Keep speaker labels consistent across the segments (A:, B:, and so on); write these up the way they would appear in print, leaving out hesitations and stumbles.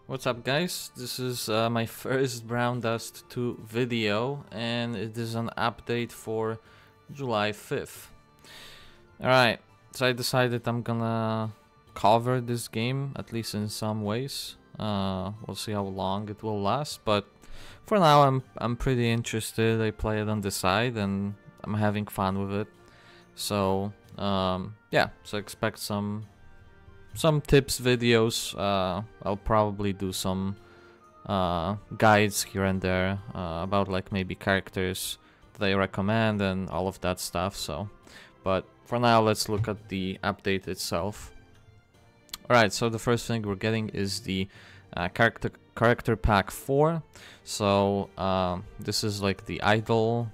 A: What's up, guys? This is my first Brown Dust 2 video, and it is an update for July 5th. Alright, so I decided I'm gonna cover this game, at least in some ways. We'll see how long it will last, but for now I'm pretty interested. I play it on the side and I'm having fun with it. So yeah, so expect some tips videos. I'll probably do some guides here and there about like maybe characters that I recommend and all of that stuff. So, but for now, let's look at the update itself. Alright, so the first thing we're getting is the character pack 4. So this is like the idol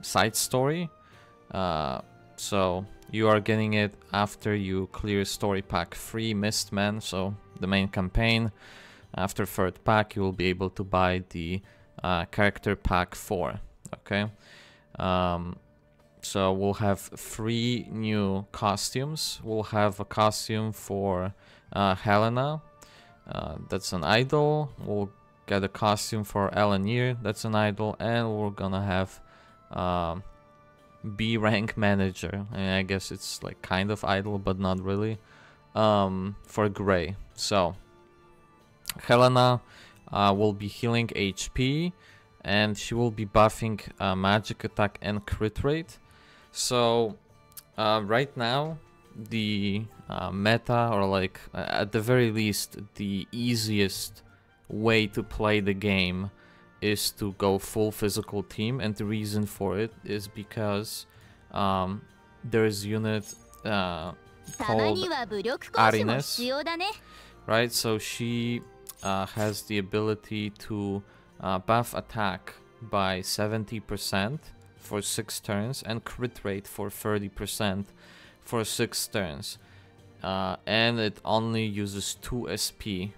A: side story. So you are getting it after you clear story pack 3 Mistman, so the main campaign. After third pack you will be able to buy the character pack 4. Okay, so we'll have 3 new costumes. We'll have a costume for Helena, that's an idol. We'll get a costume for Elenir, that's an idol, and we're gonna have B rank manager, and I guess it's like kind of idle but not really, for Gray. So Helena will be healing HP, and she will be buffing magic attack and crit rate. So right now the meta, or like at the very least the easiest way to play the game, is to go full physical team, and the reason for it is because there's a unit called Arines, right? So she has the ability to buff attack by 70% for 6 turns and crit rate for 30% for 6 turns, and it only uses 2 SP,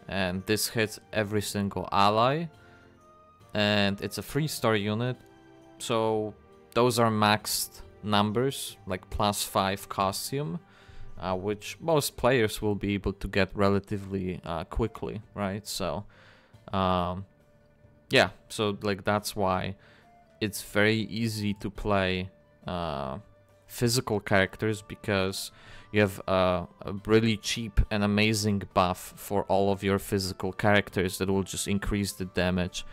A: and this hits every single ally. And it's a 3-star unit, so those are maxed numbers, like +5 costume, which most players will be able to get relatively quickly, right? So yeah, so like that's why it's very easy to play physical characters, because you have a really cheap and amazing buff for all of your physical characters that will just increase the damage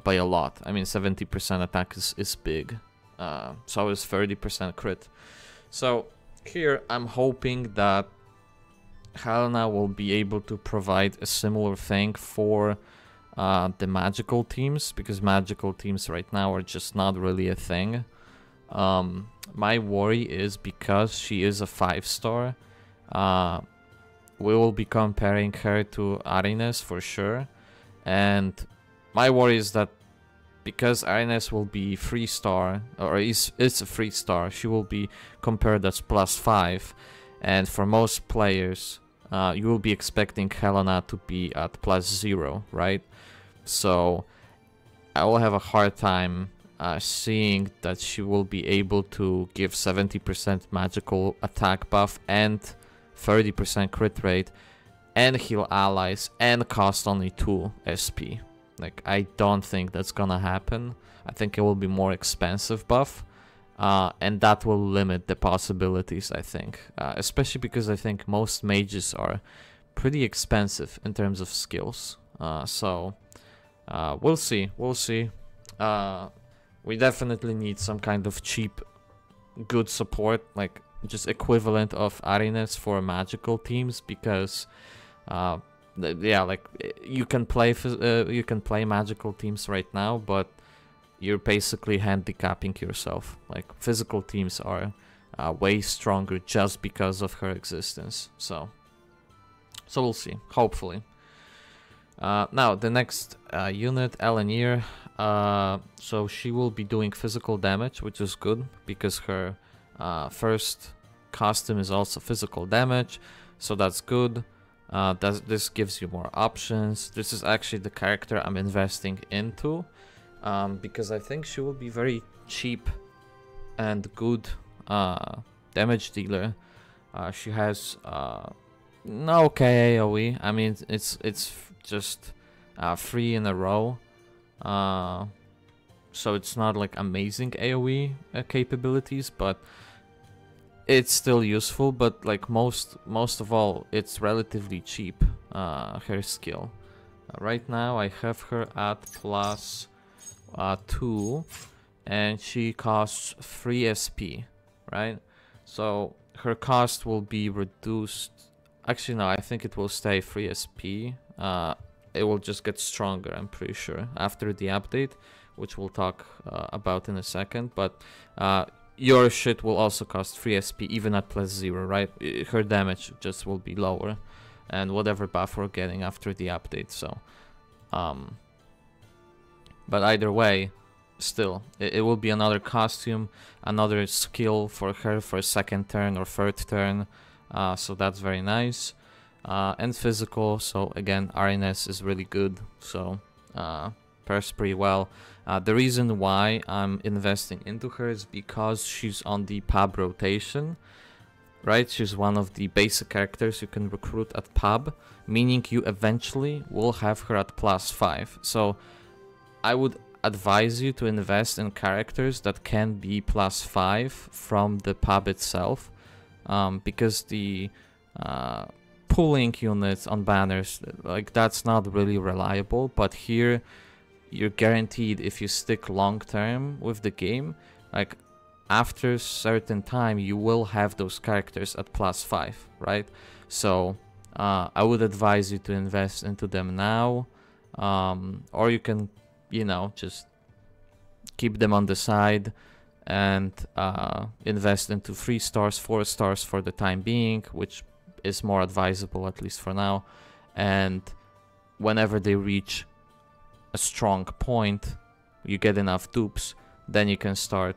A: by a lot. I mean, 70% attack is big, so is 30% crit. So here I'm hoping that Helena will be able to provide a similar thing for the magical teams, because magical teams right now are just not really a thing. My worry is because she is a 5-star, we will be comparing her to Arines for sure, and my worry is that because Arines will be 3-star, or it's a 3-star, she will be compared as +5, and for most players, you will be expecting Helena to be at +0, right? So I will have a hard time seeing that she will be able to give 70% magical attack buff and 30% crit rate, and heal allies, and cost only 2 SP. Like, I don't think that's gonna happen. I think it will be more expensive buff, and that will limit the possibilities, I think. Especially because I think most mages are pretty expensive in terms of skills. So we'll see. We'll see. We definitely need some kind of cheap, good support, like just equivalent of Arines for magical teams, because yeah, like you can play magical teams right now, but you're basically handicapping yourself. Like, physical teams are way stronger just because of her existence. So we'll see, hopefully. Now the next unit, Elenir, so she will be doing physical damage, which is good because her first costume is also physical damage, so that's good. This gives you more options. This is actually the character I'm investing into, because I think she will be very cheap and good damage dealer. She has okay AoE. I mean, it's just 3 in a row. So it's not like amazing AoE capabilities, but it's still useful. But like most of all, it's relatively cheap. Her skill. Right now I have her at plus 2, and she costs 3 SP, right? So her cost will be reduced. Actually, no, I think it will stay 3 SP. It will just get stronger, I'm pretty sure, after the update, which we'll talk about in a second. But your shit will also cost 3 SP even at plus 0, right? Her damage just will be lower, and whatever buff we're getting after the update. So but either way, still, it will be another costume, another skill for her for a second turn or third turn. So that's very nice. And physical, so again, RNS is really good, so pairs pretty well. The reason why I'm investing into her is because she's on the pub rotation, right? She's one of the basic characters you can recruit at pub, meaning you eventually will have her at plus 5. So I would advise you to invest in characters that can be plus 5 from the pub itself, because the pulling units on banners, like, that's not really reliable. But here you're guaranteed, if you stick long term with the game, like after a certain time you will have those characters at plus 5, right? So I would advise you to invest into them now, or you can, you know, just keep them on the side and invest into 3 stars, 4 stars for the time being, which is more advisable, at least for now. And whenever they reach a strong point, you get enough dupes, then you can start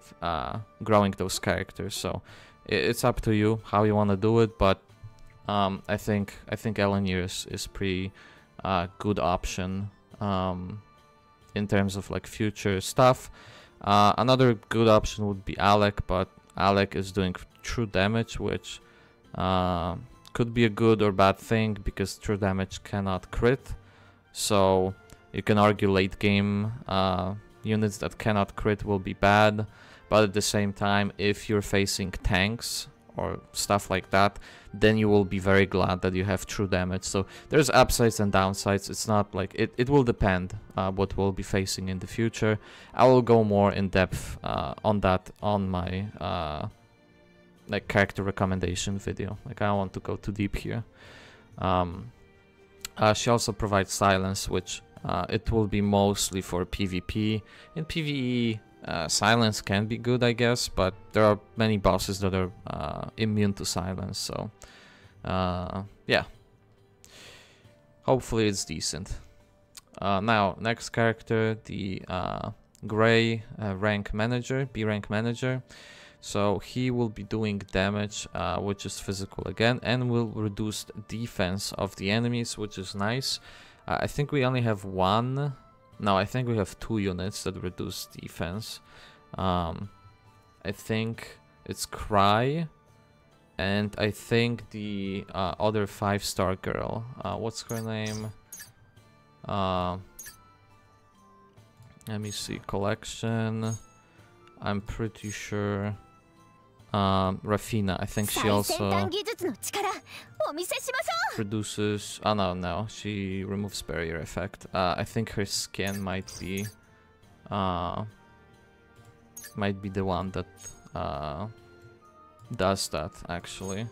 A: growing those characters. So it's up to you how you want to do it, but I think Elenier is pretty good option in terms of like future stuff. Another good option would be Alec, but Alec is doing true damage, which could be a good or bad thing, because true damage cannot crit. So you can argue late game units that cannot crit will be bad, but at the same time, if you're facing tanks or stuff like that, then you will be very glad that you have true damage. So there's upsides and downsides. It's not like it will depend what we'll be facing in the future. I will go more in depth on that on my like character recommendation video. Like, I don't want to go too deep here. She also provides silence, which it will be mostly for PvP. In PvE, silence can be good, I guess, but there are many bosses that are immune to silence, so yeah. Hopefully it's decent. Now, next character, the Gray rank manager, B rank manager. So he will be doing damage, which is physical again, and will reduce defense of the enemies, which is nice. I think we only have one. No, I think we have 2 units that reduce defense. I think it's Cry, and I think the other 5-star girl. What's her name? Let me see. Collection. I'm pretty sure. Rafina, I think she also produces. Oh no, she removes barrier effect. I think her skin might be the one that does that, actually.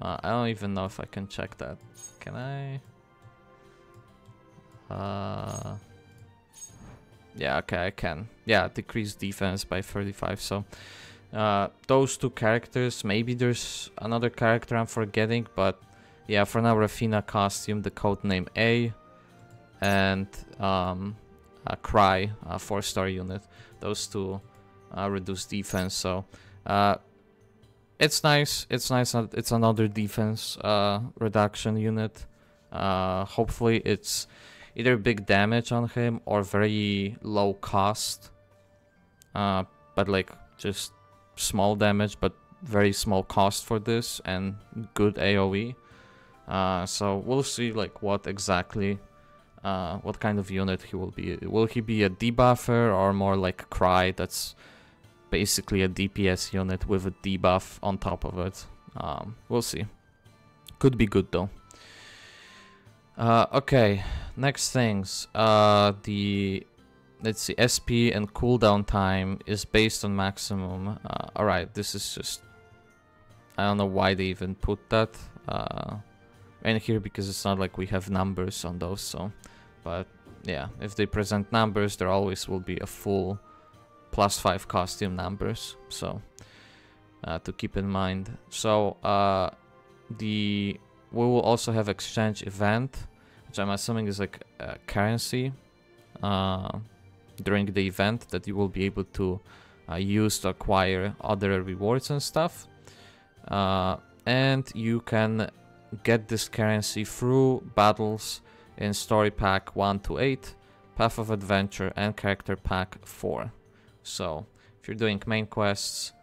A: I don't even know if I can check that. Can I? Yeah, okay, I can. Yeah, decrease defense by 35, so those 2 characters. Maybe there's another character I'm forgetting, but yeah, for now, Rafina costume, the codename A, and Cry, 4-star unit. Those 2 reduce defense, so it's nice. It's nice. It's another defense reduction unit. Hopefully it's either big damage on him or very low cost, but like just small damage but very small cost for this, and good AoE. So we'll see like what exactly, what kind of unit he will be. Will he be a debuffer or more like Cry? That's basically a DPS unit with a debuff on top of it. We'll see. Could be good though. Okay, next things. Let's see, SP and cooldown time is based on maximum. Alright, this is just, I don't know why they even put that in here, because it's not like we have numbers on those, so, but yeah, if they present numbers, there always will be a full +5 costume numbers, so to keep in mind. So we will also have exchange event, which I'm assuming is like currency during the event that you will be able to use to acquire other rewards and stuff. And you can get this currency through battles in Story Pack 1 to 8, Path of Adventure, and Character Pack 4. So if you're doing main quests,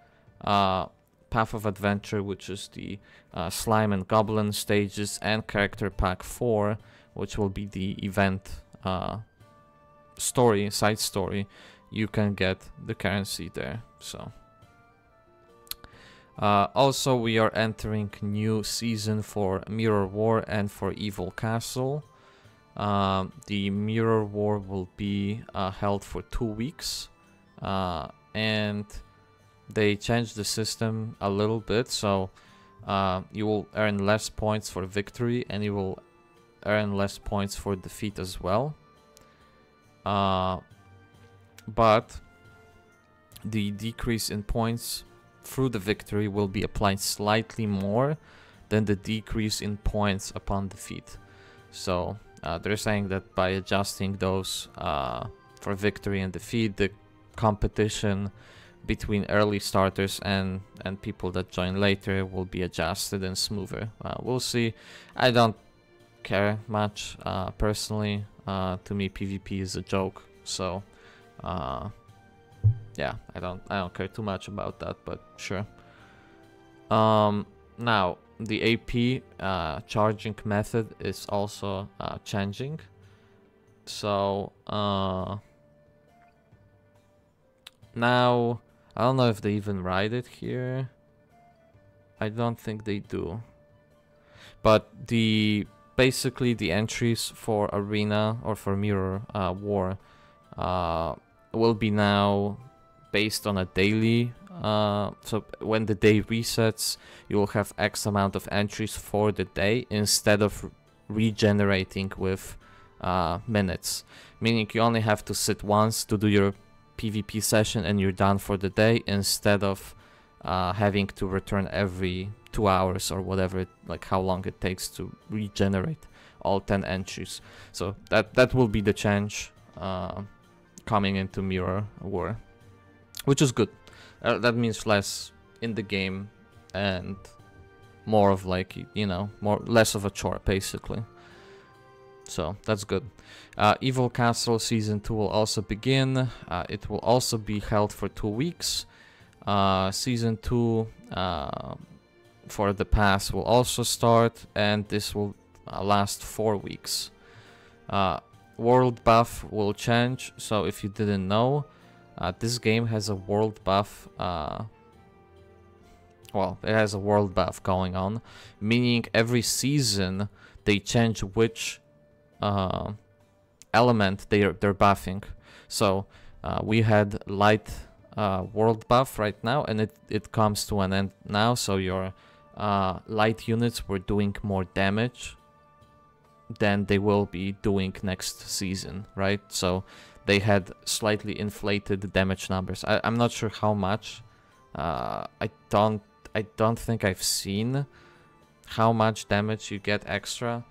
A: Path of Adventure, which is the Slime and Goblin stages, and Character Pack 4, which will be the event side story, you can get the currency there. So also we are entering new season for Mirror War and for Evil Castle. The Mirror War will be held for 2 weeks, and they changed the system a little bit, so you will earn less points for victory and you will earn less points for defeat as well. But the decrease in points through the victory will be applied slightly more than the decrease in points upon defeat. So they're saying that by adjusting those for victory and defeat, the competition between early starters and people that join later will be adjusted and smoother. We'll see. I don't care much personally. To me, PvP is a joke, so yeah, I don't care too much about that, but sure. Now the AP charging method is also changing, so now I don't know if they even write it here. I don't think they do, but basically the entries for Arena or for Mirror War will be now based on a daily. So when the day resets, you will have X amount of entries for the day instead of regenerating with minutes. Meaning you only have to sit once to do your PvP session and you're done for the day, instead of having to return every 2 hours or whatever, like how long it takes to regenerate all 10 entries. So that will be the change coming into Mirror War, which is good. That means less in the game and more of like, you know, less of a chore basically. So that's good. Evil Castle Season 2 will also begin. It will also be held for 2 weeks. Season 2 for the pass will also start, and this will last 4 weeks. World buff will change, so if you didn't know, this game has a world buff. Well, it has a world buff going on, meaning every season they change which element they're buffing. So we had light world buff right now, and it comes to an end now, so your light units were doing more damage than they will be doing next season, right? So they had slightly inflated damage numbers. I'm not sure how much. I don't think I've seen how much damage you get extra.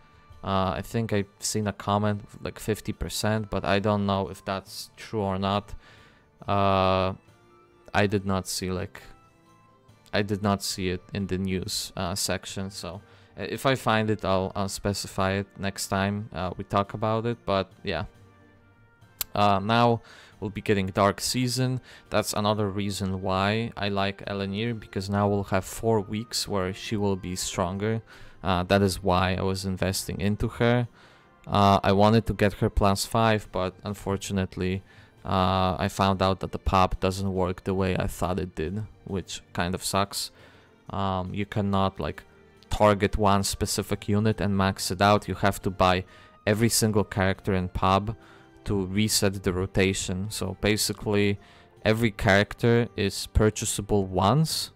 A: I think I've seen a comment like 50%, but I don't know if that's true or not. I did not see it in the news section, so if I find it, I'll specify it next time we talk about it. But yeah, now we'll be getting Dark Season. That's another reason why I like Elenir, because now we'll have 4 weeks where she will be stronger. That is why I was investing into her. I wanted to get her +5, but unfortunately I found out that the pop doesn't work the way I thought it did, which kind of sucks. You cannot like target one specific unit and max it out. You have to buy every single character in pub to reset the rotation. So basically every character is purchasable once,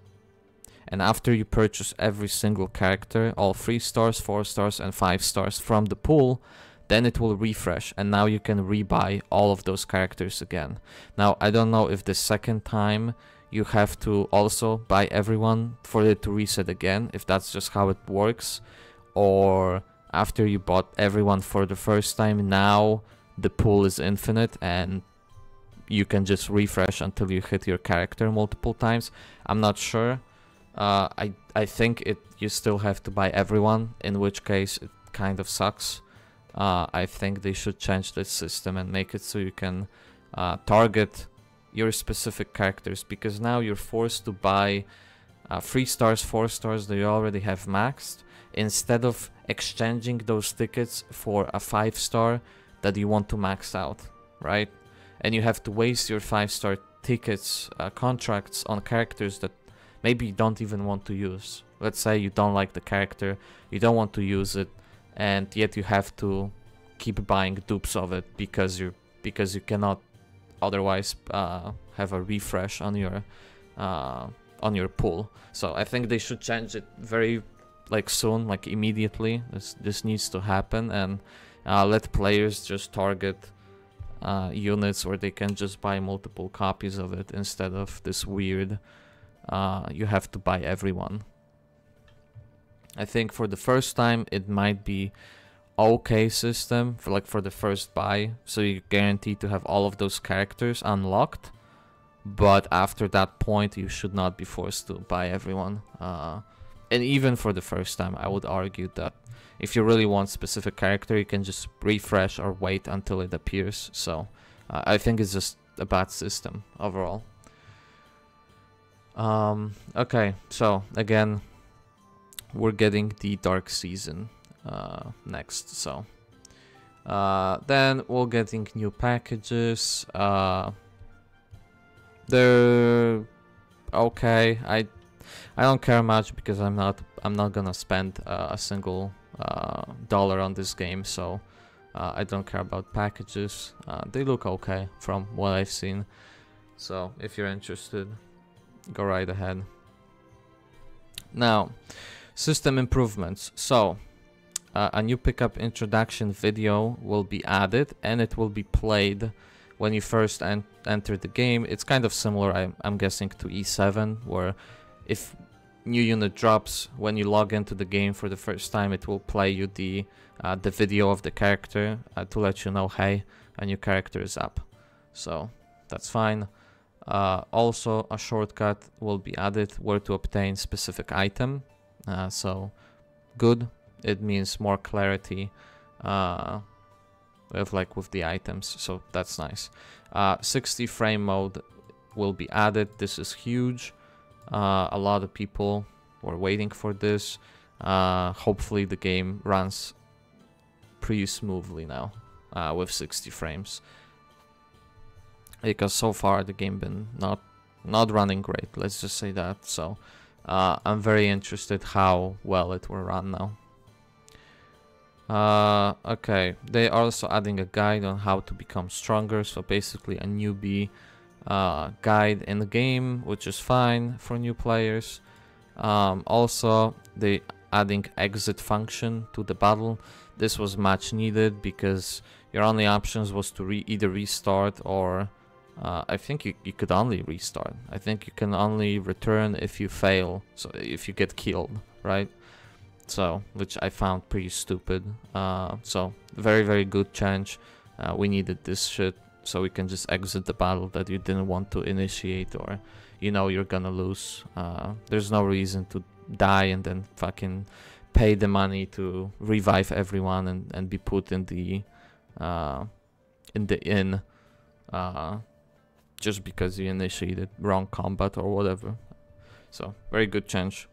A: and after you purchase every single character, all 3 stars, 4 stars and 5 stars from the pool, then it will refresh, and now you can rebuy all of those characters again. Now I don't know if the second time you have to also buy everyone for it to reset again, if that's just how it works, or after you bought everyone for the first time, now the pool is infinite and you can just refresh until you hit your character multiple times. I'm not sure. I think you still have to buy everyone, in which case it kind of sucks. I think they should change this system and make it so you can target your specific characters, because now you're forced to buy 3 stars, 4 stars that you already have maxed, instead of exchanging those tickets for a 5 star that you want to max out, right? And you have to waste your 5-star tickets, contracts on characters that maybe you don't even want to use. Let's say you don't like the character, you don't want to use it, and yet you have to keep buying dupes of it because you cannot otherwise have a refresh on your pool. So I think they should change it very soon, like immediately. This needs to happen, and let players just target units where they can just buy multiple copies of it instead of this weird you have to buy everyone. I think for the first time it might be okay system for the first buy, so you're guaranteed to have all of those characters unlocked, but after that point you should not be forced to buy everyone. And even for the first time, I would argue that if you really want specific character, you can just refresh or wait until it appears. So I think it's just a bad system overall. Okay, so again, we're getting the Dark Season next. So then we're getting new packages. They're okay. I don't care much because I'm not gonna spend a single dollar on this game, so I don't care about packages. They look okay from what I've seen, so if you're interested, go right ahead. Now, system improvements. So a new pickup introduction video will be added, and it will be played when you first enter the game. It's kind of similar, I'm guessing, to E7, where if new unit drops, when you log into the game for the first time, it will play you the video of the character to let you know, hey, a new character is up. So that's fine. Also, a shortcut will be added where to obtain specific item. So good. It means more clarity with the items. So that's nice. 60 frame mode will be added. This is huge. A lot of people were waiting for this. Hopefully the game runs pretty smoothly now with 60 frames, because so far the game been not running great, let's just say that. So I'm very interested how well it will run now. Okay, they are also adding a guide on how to become stronger, so basically a newbie guide in the game, which is fine for new players. Also, they adding exit function to the battle. This was much needed because your only options was to either restart or I think you could only restart. I think you can only return if you fail, so if you get killed, right? So, which I found pretty stupid. So very, very good change. We needed this shit, so we can just exit the battle that you didn't want to initiate, or you know you're gonna lose. There's no reason to die and then fucking pay the money to revive everyone and be put in the inn just because you initiated wrong combat or whatever. So very good change.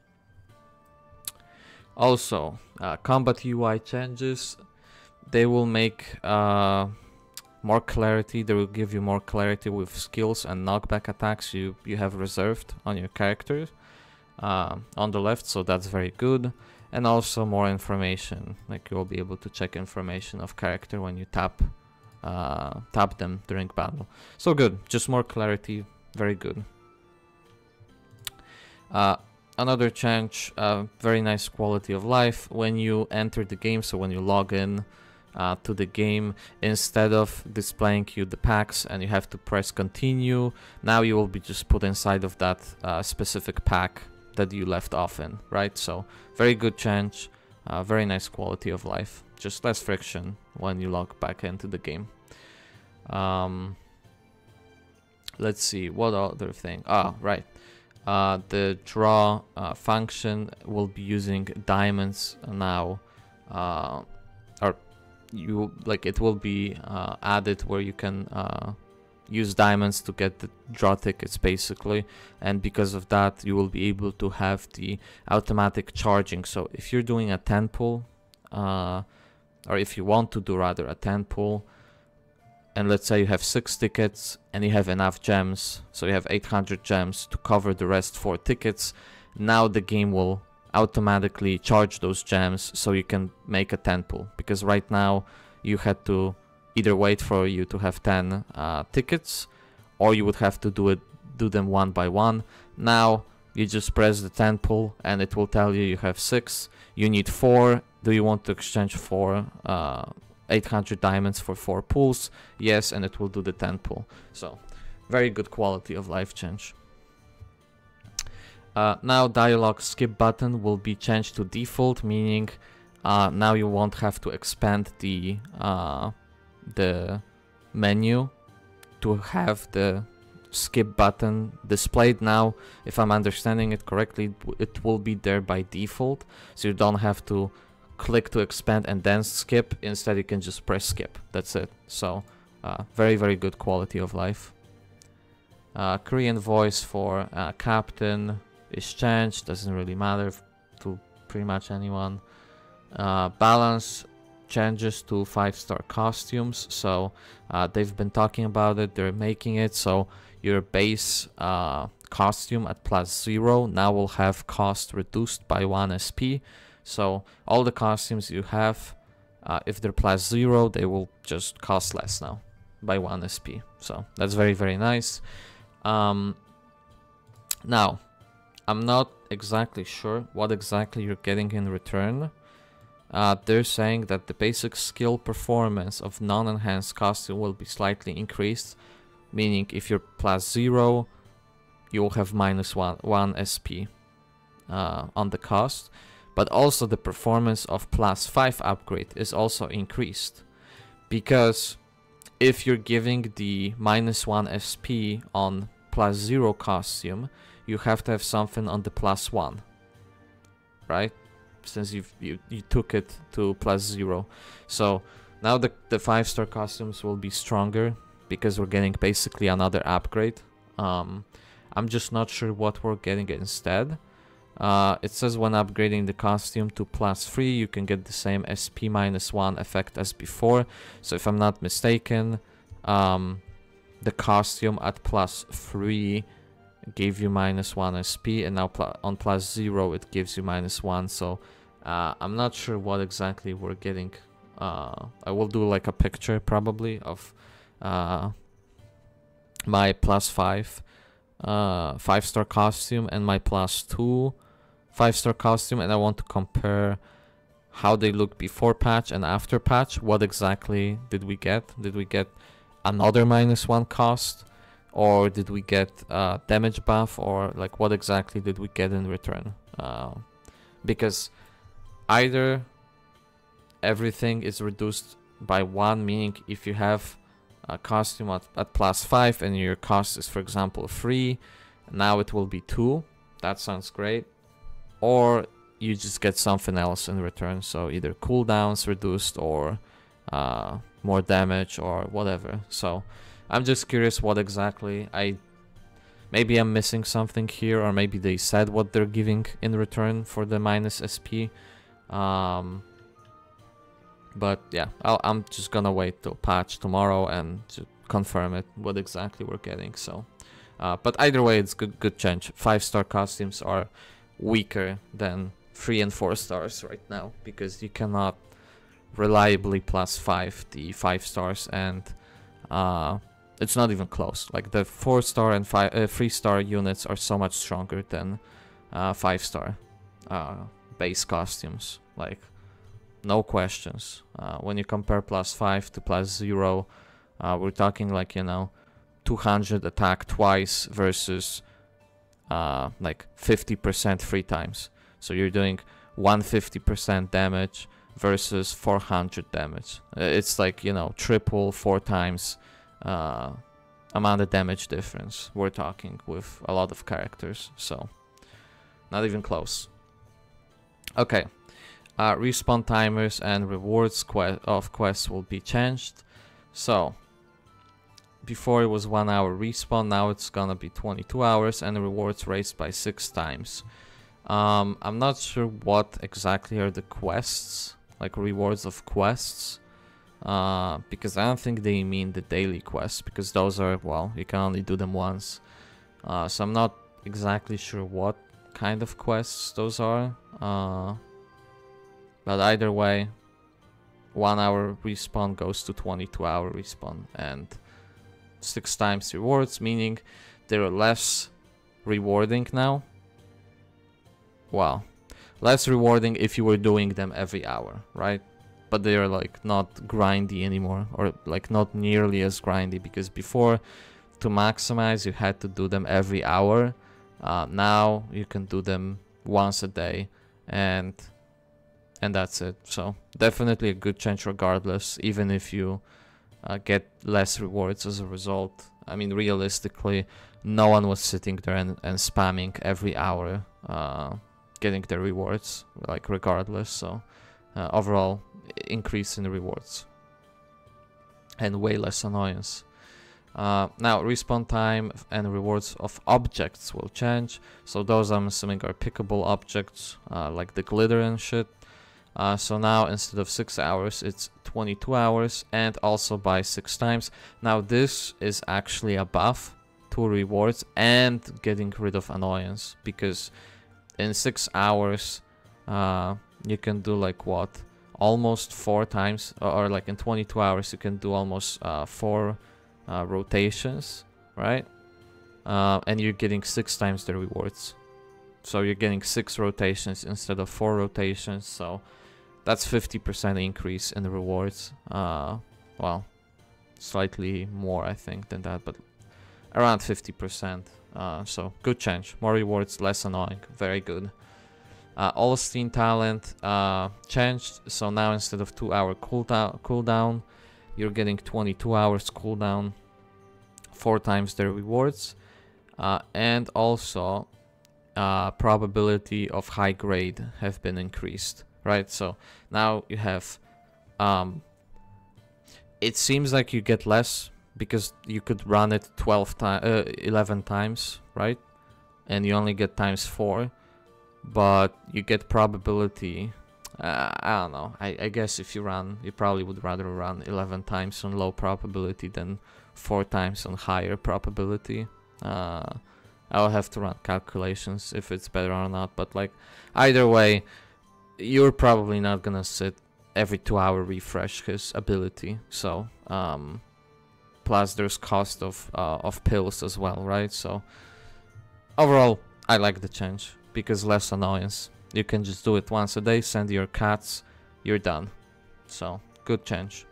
A: Also, combat UI changes, they will make more clarity. They will give you more clarity with skills and knockback attacks you have reserved on your character on the left, so that's very good. And also more information, like you'll be able to check information of character when you tap them during battle. So good, just more clarity, very good. Another change, very nice quality of life when you enter the game. So when you log in to the game, instead of displaying you the packs and you have to press continue, now you will be just put inside of that specific pack that you left off in, right? So very good change, very nice quality of life, just less friction when you log back into the game. Let's see, what other thing? Right. The draw function will be using diamonds now, or it will be added where you can use diamonds to get the draw tickets basically, and because of that you will be able to have the automatic charging. So if you're doing a 10 pull, or if you want to do rather a 10 pull, and let's say you have 6 tickets and you have enough gems, so you have 800 gems to cover the rest 4 tickets, now the game will automatically charge those gems so you can make a 10 pull, because right now you had to either wait for you to have 10 tickets, or you would have to do them one by one. Now you just press the 10 pull and it will tell you have 6, you need 4, do you want to exchange 4 800 diamonds for 4 pulls? Yes, and it will do the 10 pull. So very good quality of life change. Now dialogue skip button will be changed to default, meaning now you won't have to expand the menu to have the skip button displayed. Now, if I'm understanding it correctly, it will be there by default, so you don't have to click to expand and then skip. Instead you can just press skip, that's it. So very, very good quality of life. Korean voice for captain is changed, doesn't really matter to pretty much anyone. Balance changes to 5-star costumes, so they've been talking about it, they're making it so your base costume at +0 now will have cost reduced by 1 SP. So all the costumes you have, if they're +0, they will just cost less now by 1 SP. So that's very, very nice. Now, I'm not exactly sure what exactly you're getting in return. They're saying that the basic skill performance of non-enhanced costume will be slightly increased, meaning if you're +0, you'll have -1 SP on the cost. But also the performance of +5 upgrade is also increased, because if you're giving the -1 SP on +0 costume, you have to have something on the +1, right? Since you took it to +0. So now the 5-star costumes will be stronger because we're getting basically another upgrade. I'm just not sure what we're getting instead. It says when upgrading the costume to +3, you can get the same SP -1 effect as before. So if I'm not mistaken, the costume at +3 gave you -1 SP, and now on +0 it gives you -1. So I'm not sure what exactly we're getting. I will do like a picture probably of my +5 5-star costume and my +2 5-star costume, and I want to compare how they look before patch and after patch. What exactly did we get? Did we get another -1 cost, or did we get damage buff, or like what exactly did we get in return? Because either everything is reduced by 1, meaning if you have a costume at +5 and your cost is, for example, 3, now it will be 2. That sounds great. Or you just get something else in return, so either cooldowns reduced or more damage or whatever. So I'm just curious what exactly maybe I'm missing something here, or maybe they said what they're giving in return for the -SP. But yeah, I'm just gonna wait till patch tomorrow and to confirm it, what exactly we're getting. So, but either way, it's good change. 5-star costumes are weaker than 3 and 4 stars right now, because you cannot reliably +5 the 5 stars, and it's not even close. Like the 4-star and 3-star units are so much stronger than 5-star base costumes. Like, no questions. When you compare +5 to +0, we're talking like, you know, 200 attack twice versus like 50% 3 times. So you're doing 150% damage versus 400 damage. It's like, you know, triple, 4 times amount of damage difference we're talking with a lot of characters. So not even close. Okay. Respawn timers and rewards of quests will be changed. So before it was 1 hour respawn, now it's gonna be 22 hours, and the rewards raised by 6 times. I'm not sure what exactly are the quests, like rewards of quests, because I don't think they mean the daily quests, because those are, well, you can only do them once. So I'm not exactly sure what kind of quests those are. But either way, 1 hour respawn goes to 22 hour respawn, and 6 times rewards, meaning they're less rewarding now. Well, less rewarding if you were doing them every hour, right? But they are like not grindy anymore, or like not nearly as grindy, because before, to maximize, you had to do them every hour. Now you can do them once a day, and that's it. So definitely a good change regardless, even if you get less rewards as a result. I mean, realistically, no one was sitting there and spamming every hour getting their rewards, like, regardless. So overall increase in rewards and way less annoyance. Now respawn time and rewards of objects will change. So those, I'm assuming, are pickable objects, like the glitter and shit. So now instead of 6 hours, it's 22 hours, and also by 6 times. Now this is actually a buff to rewards and getting rid of annoyance, because in 6 hours you can do like what, almost 4 times, or like in 22 hours you can do almost 4 rotations, right? And you're getting 6 times the rewards. So you're getting 6 rotations instead of 4 rotations. So that's 50% increase in the rewards. Well, slightly more, I think, than that, but around 50%. So good change. More rewards, less annoying. Very good. All-Steam talent changed. So now instead of 2 hour cooldown, you're getting 22 hours cooldown, 4 times the rewards, and also probability of high grade have been increased. Right, so now you have, it seems like you get less, because you could run it 11 times, right? And you only get ×4, but you get probability, I don't know, I guess if you probably would rather run 11 times on low probability than 4 times on higher probability. I'll have to run calculations if it's better or not, but like, either way, you're probably not gonna sit every 2 hour refresh his ability. So plus there's cost of pills as well, right? So overall, I like the change, because less annoyance. You can just do it once a day, send your cats, you're done. So good change.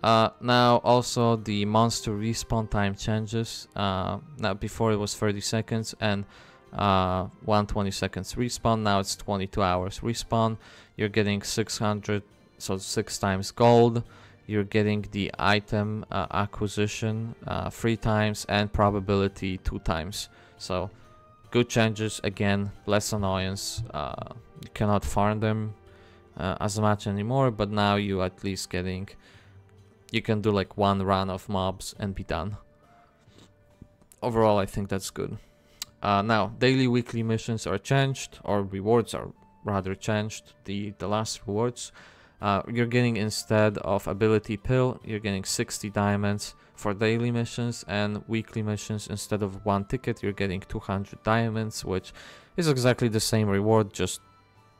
A: Now also the monster respawn time changes. Now before it was 30 seconds and 120 seconds respawn. Now it's 22 hours respawn. You're getting 600, so 6 times gold. You're getting the item acquisition 3 times, and probability 2 times. So good changes. Again, less annoyance. You cannot farm them as much anymore, but now you at least getting, you can do like 1 run of mobs and be done. Overall, I think that's good. Now, daily, weekly missions are changed, or rewards are rather changed the last rewards. You're getting, instead of ability pill, you're getting 60 diamonds for daily missions, and weekly missions, instead of 1 ticket, you're getting 200 diamonds, which is exactly the same reward, just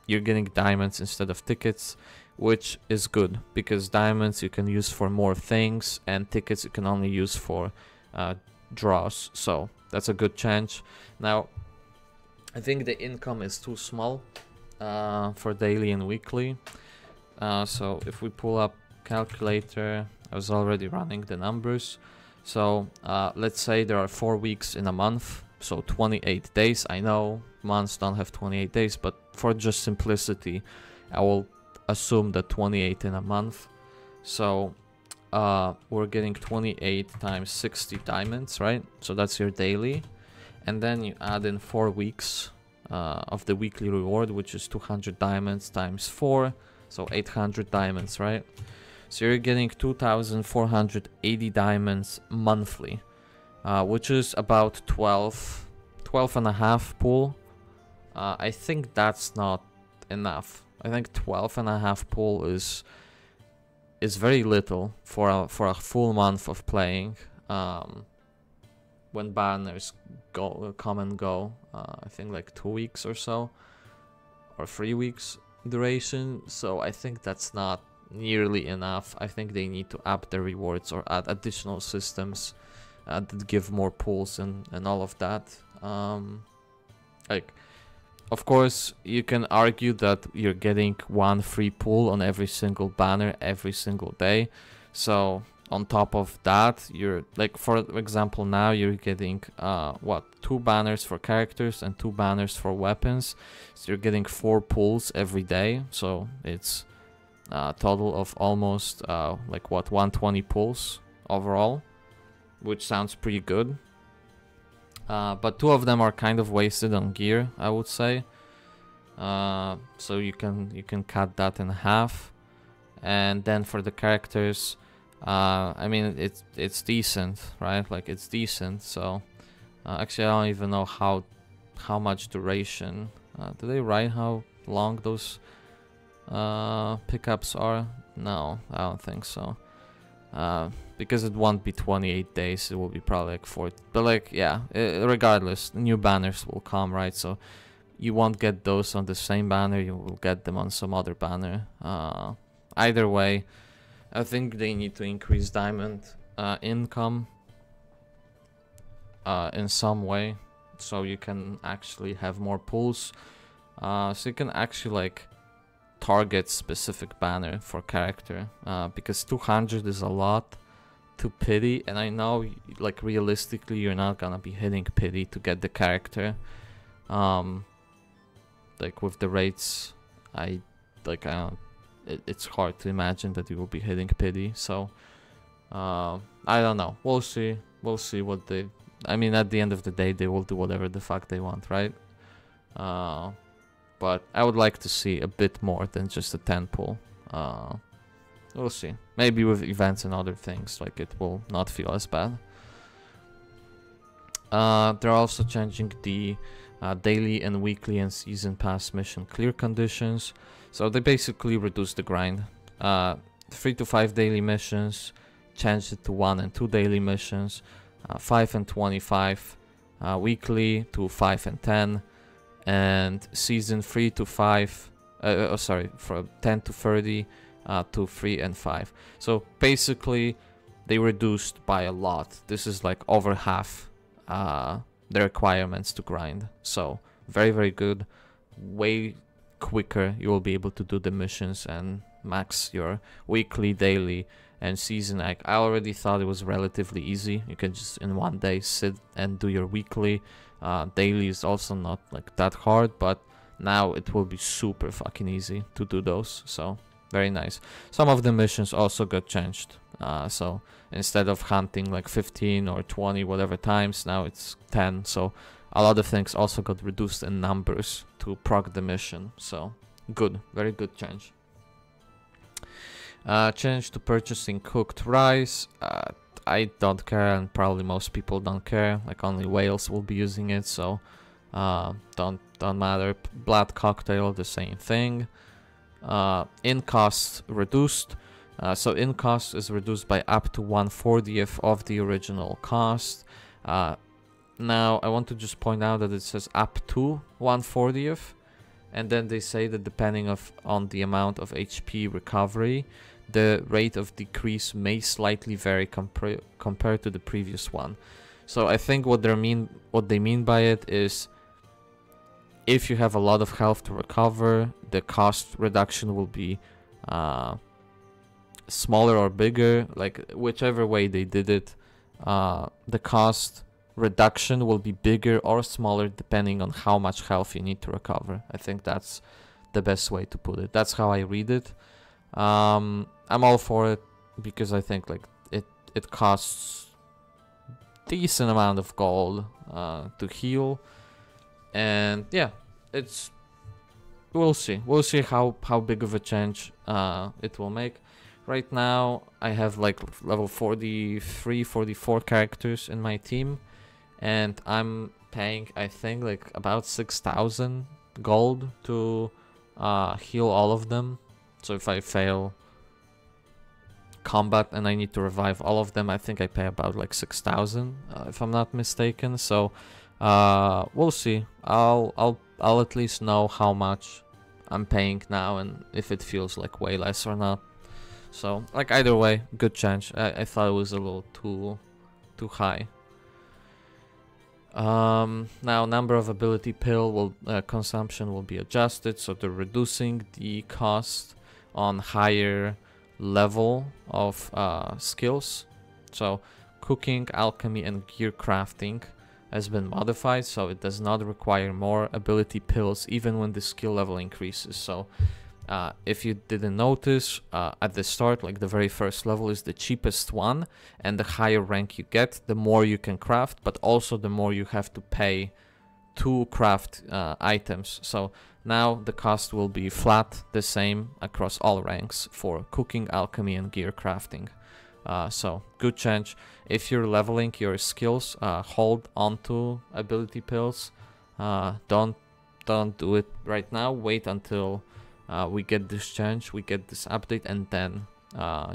A: you're getting diamonds instead of tickets, which is good because diamonds you can use for more things and tickets you can only use for draws. So that's a good change. Now I think the income is too small for daily and weekly. So if we pull up calculator, I was already running the numbers. So let's say there are 4 weeks in a month, so 28 days. I know months don't have 28 days, but for just simplicity, I will assume that 28 in a month. So we're getting 28 times 60 diamonds, right? So that's your daily. And then you add in 4 weeks of the weekly reward, which is 200 diamonds times 4. So 800 diamonds, right? So you're getting 2,480 diamonds monthly, which is about 12 and a half pool. I think that's not enough. I think 12 and a half pool is very little for a full month of playing. When banners come and go, I think like 2 weeks or so, or 3 weeks duration. So I think that's not nearly enough. I think they need to up the rewards or add additional systems that give more pools and all of that. Like, of course, you can argue that you're getting 1 free pool on every single banner every single day. So on top of that, you're like, for example, now you're getting 2 banners for characters and 2 banners for weapons. So you're getting 4 pulls every day. So it's a total of almost 120 pulls overall, which sounds pretty good. But 2 of them are kind of wasted on gear, I would say. So you can cut that in half. And then for the characters, I mean, it's decent, right? Like, it's decent. So actually, I don't even know how much duration. Do they write how long those pickups are? No, I don't think so. Because it won't be 28 days, it will be probably like 40. But like, yeah, regardless, new banners will come, right? So you won't get those on the same banner, you will get them on some other banner. Either way, I think they need to increase diamond income in some way, so you can actually have more pools. So you can actually like target specific banner for character, because 200 is a lot to pity, and I know like realistically you're not gonna be hitting pity to get the character. Like with the rates, it's hard to imagine that you will be hitting pity. So I don't know, we'll see what they, I mean, at the end of the day they will do whatever the fuck they want, right? But I would like to see a bit more than just a 10 pull. We'll see. Maybe with events and other things, like, it will not feel as bad. They're also changing the daily and weekly and season pass mission clear conditions. So they basically reduce the grind. 3 to 5 daily missions, changed it to 1 and 2 daily missions. 5 and 25 weekly to 5 and 10. And season 3 to 5, from 10 to 30 to 3 and 5. So basically they reduced by a lot. This is like over half the requirements to grind. So very, very good. Way quicker you will be able to do the missions and max your weekly, daily and season. I already thought it was relatively easy. You can just in one day sit and do your weekly. Daily is also not like that hard, but now it will be super fucking easy to do those. So very nice. Some of the missions also got changed. So instead of hunting like 15 or 20 whatever times, now it's 10. So a lot of things also got reduced in numbers to proc the mission. So good, very good change. Change to purchasing cooked rice. I don't care, and probably most people don't care. Like, only whales will be using it, so Don't matter. Blood cocktail, the same thing. In cost reduced. So in cost is reduced by up to 1/40th of the original cost. Now I want to just point out that it says up to 1/40th, and then they say that depending on the amount of HP recovery, the rate of decrease may slightly vary compared to the previous one. So I think what they mean by it is, if you have a lot of health to recover, the cost reduction will be smaller or bigger, like whichever way they did it. The cost reduction will be bigger or smaller depending on how much health you need to recover. I think that's the best way to put it. That's how I read it. I'm all for it because I think like it costs decent amount of gold to heal, and yeah, we'll see how big of a change it will make. Right now I have like level 43, 44 characters in my team, and I'm paying, I think, like about 6,000 gold to heal all of them. So if I fail combat and I need to revive all of them, I think I pay about like 6,000 if I'm not mistaken. So we'll see. I'll at least know how much I'm paying now and if it feels like way less or not. So like either way, good change. I thought it was a little too high. Now number of ability pill consumption will be adjusted, so they're reducing the cost on higher level of skills. So cooking, alchemy, and gear crafting has been modified, so it does not require more ability pills even when the skill level increases. So if you didn't notice, at the start, like the very first level is the cheapest one, and the higher rank you get, the more you can craft, but also the more you have to pay to craft items. So now the cost will be flat, the same across all ranks for cooking, alchemy, and gear crafting. So good change. If you're leveling your skills, hold onto ability pills. Don't do it right now. Wait until we get this change, we get this update, and then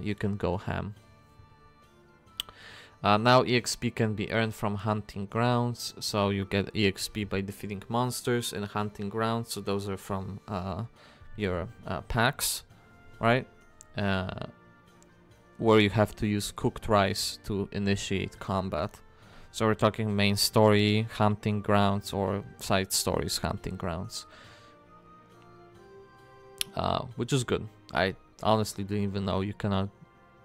A: you can go ham. Now EXP can be earned from hunting grounds, so you get EXP by defeating monsters in hunting grounds. So those are from your packs, right? Where you have to use cooked rice to initiate combat. So we're talking main story hunting grounds or side stories hunting grounds, which is good. I honestly didn't even know you cannot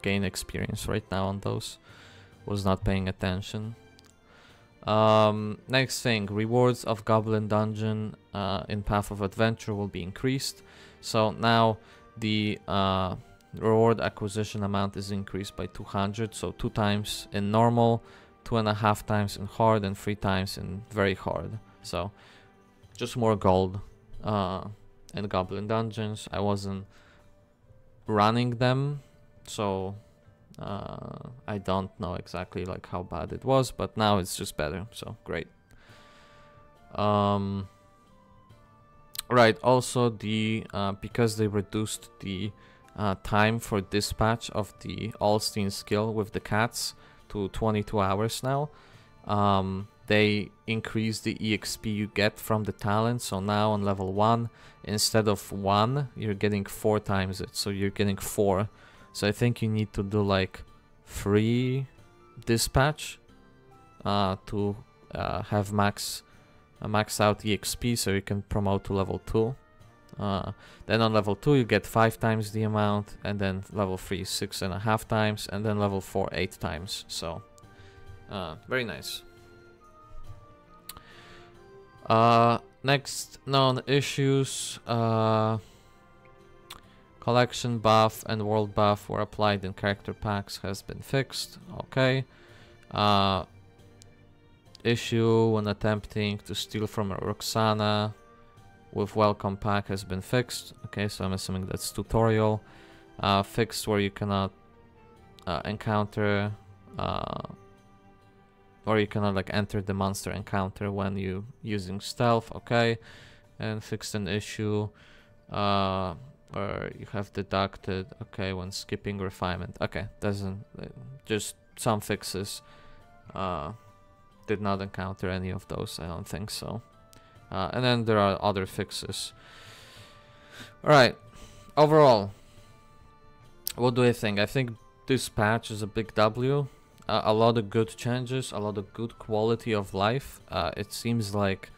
A: gain experience right now on those. Was not paying attention. Next thing, rewards of Goblin Dungeon in Path of Adventure will be increased. So now the reward acquisition amount is increased by 200. So 2 times in normal, 2.5 times in hard, and 3 times in very hard. So just more gold in Goblin Dungeons. I wasn't running them, so I don't know exactly like how bad it was, but now it's just better, so great. Right, also the because they reduced the time for dispatch of the Allstein skill with the cats to 22 hours now, they increase the EXP you get from the talent. So now on level 1, instead of 1, you're getting 4 times it, so you're getting 4. So I think you need to do like 3 dispatch to have max out EXP, so you can promote to level 2. Then on level 2 you get 5 times the amount, and then level 3 6.5 times, and then level 4 8 times. So very nice. Next known issues. Collection buff and world buff were applied in character packs has been fixed. Okay. Issue when attempting to steal from a Roxana with welcome pack has been fixed. Okay, so I'm assuming that's tutorial. Fixed where you cannot encounter or you cannot like enter the monster encounter when you using stealth. Okay, and fixed an issue. Or you have deducted. Okay, when skipping refinement. Okay, doesn't just some fixes. Did not encounter any of those. I don't think so. And then there are other fixes. All right. Overall, what do I think? I think this patch is a big W. A lot of good changes, a lot of good quality of life. It seems like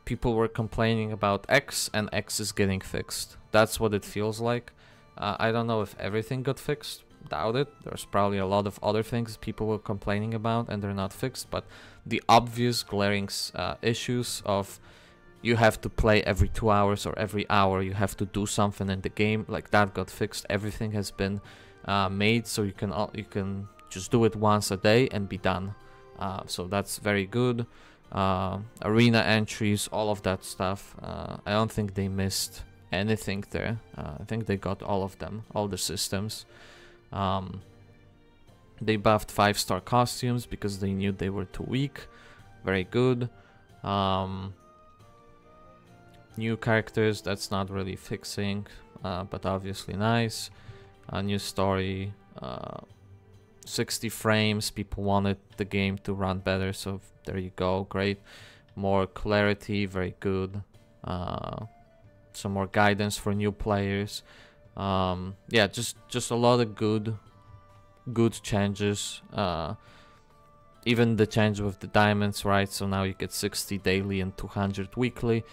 A: people were complaining about X, and X is getting fixed. That's what it feels like. I don't know if everything got fixed. Doubt it. There's probably a lot of other things people were complaining about and they're not fixed. But the obvious glaring issues of you have to play every 2 hours or every hour, you have to do something in the game, like that got fixed. Everything has been made so you can just do it once a day and be done. So that's very good. Arena entries, all of that stuff. I don't think they missed anything there. I think they got all of them, all the systems. They buffed 5-star costumes because they knew they were too weak. Very good. New characters, that's not really fixing, but obviously nice. A new story, 60 frames. People wanted the game to run better, so there you go, great. More clarity, very good. Some more guidance for new players. Yeah, just a lot of good changes. Even the change with the diamonds, right? So now you get 60 daily and 200 weekly,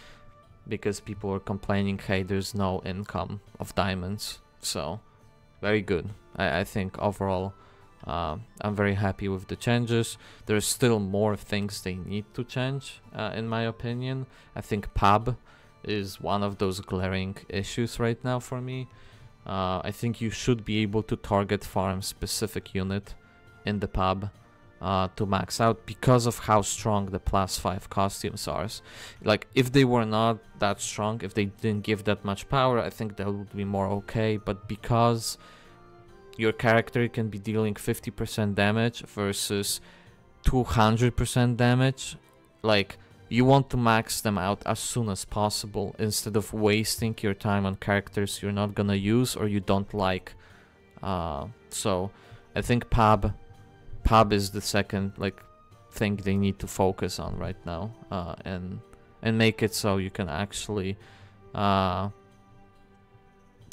A: because people were complaining, hey, there's no income of diamonds. So very good. I think overall I'm very happy with the changes. There's still more things they need to change, in my opinion. I think pub is one of those glaring issues right now for me. I think you should be able to target farm specific unit in the pub to max out, because of how strong the +5 costumes are. Like, if they were not that strong, if they didn't give that much power, I think that would be more okay. But because your character can be dealing 50% damage versus 200% damage, like, you want to max them out as soon as possible instead of wasting your time on characters you're not gonna use or you don't like. So I think pub is the second like thing they need to focus on right now, and make it so you can actually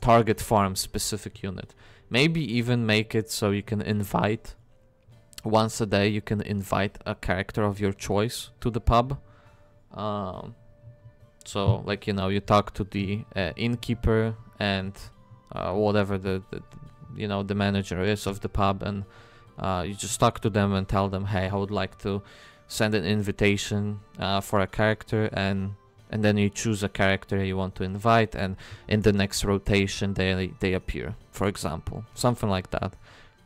A: target farm specific unit. Maybe even make it so you can invite once a day. You can invite a character of your choice to the pub. So like, you know, you talk to the innkeeper and whatever the manager is of the pub, and you just talk to them and tell them, hey, I would like to send an invitation for a character, and then you choose a character you want to invite, and in the next rotation they appear, for example, something like that.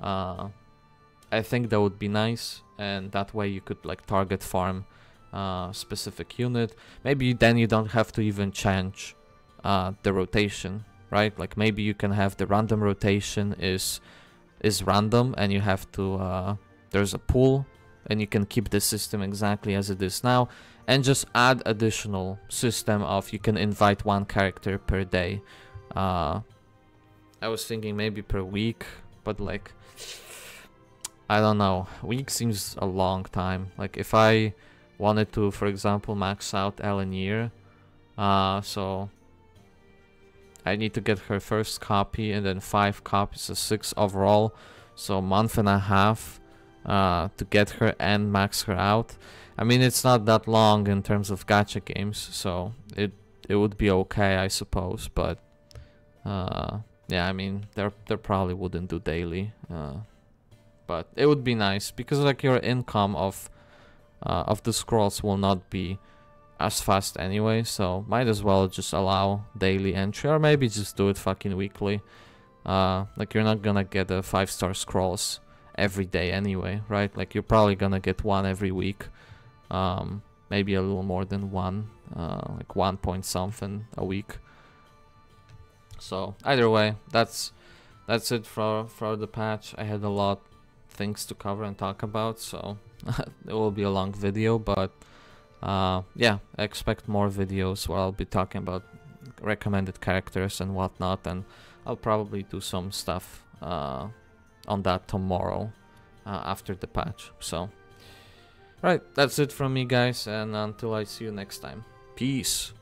A: I think that would be nice, and that way you could like target farm specific unit. Maybe then you don't have to even change the rotation, right? Like, maybe you can have the random rotation is random, and you have to there's a pool, and you can keep the system exactly as it is now, and just add additional system of you can invite one character per day. I was thinking maybe per week, but like, I don't know, week seems a long time. Like, if I wanted to, for example, max out Eleanor, so I need to get her first copy and then 5 copies, so 6 overall, so a month and a half to get her and max her out. I mean, it's not that long in terms of gacha games, so it would be okay, I suppose. But yeah, I mean, they probably wouldn't do daily, but it would be nice, because like your income of the scrolls will not be as fast anyway, so might as well just allow daily entry, or maybe just do it fucking weekly. Like, you're not gonna get a 5-star scrolls every day anyway, right? Like, you're probably gonna get one every week, maybe a little more than one, like 1 point something a week. So either way, that's it for the patch. I had a lot things to cover and talk about, so it will be a long video, but yeah, expect more videos where I'll be talking about recommended characters and whatnot, and I'll probably do some stuff on that tomorrow after the patch. So, right, that's it from me, guys, and until I see you next time, peace.